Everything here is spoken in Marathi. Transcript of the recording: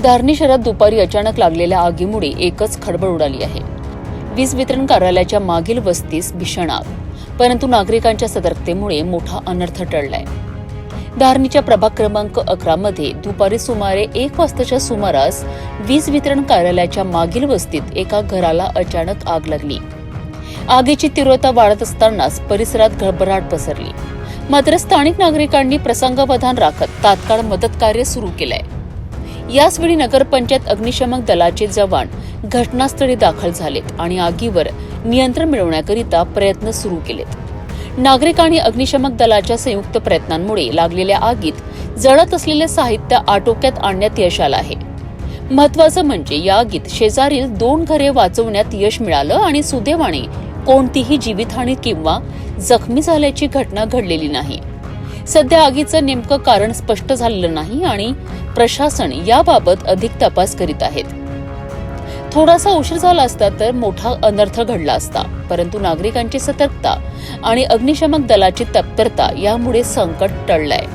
धारणी शहरात दुपारी अचानक लागलेल्या आगीमुळे एकच खळबळ उडाली आहे। वीज वितरण कार्यालयाच्या मागील वस्तीस भीषण आग, परंतु नागरिकांच्या सतर्कतेमुळे मोठा अनर्थ टळलाय। धारणीच्या प्रभाग क्रमांक 11 मध्ये दुपारी सुमारे 1 वाजताच्या सुमारास वीज वितरण कार्यालयाच्या मागील वस्तीत एका घराला अचानक आग लागली। आगीची तीव्रता वाढत असतानाच परिसरात गडबडाट पसरली। मात्र स्थानिक नागरिकांनी प्रसंगावधान राखत तात्काळ मदत कार्य सुरू केलंय। याचवेळी नगरपंचायत अग्निशमन दलाचे जवान घटनास्थळी दाखल झालेत आणि आगीवर नियंत्रण मिळवण्याकरिता प्रयत्न सुरू केलेत। नागरिक आणि अग्निशमन दलाच्या संयुक्त प्रयत्नांमुळे लागलेल्या आगीत जळत असलेले साहित्य आटोक्यात आणण्यात यश आलं आहे। महत्त्वाचं म्हणजे या आगीत शेजारील 2 घरे वाचवण्यात यश मिळालं आणि सुदैवाने कोणतीही जीवितहानी किंवा जखमी झाल्याची घटना घडलेली नाही। सध्या आगीचं नेमकं कारण स्पष्ट झालेलं नाही आणि प्रशासन याबाबत अधिक तपास करीत आहेत। थोडासा उशीर झाला असता तर मोठा अनर्थ घडला असता, परंतु नागरिकांची सतर्कता आणि अग्निशमन दलाची तत्परता यामुळे संकट टळलंय।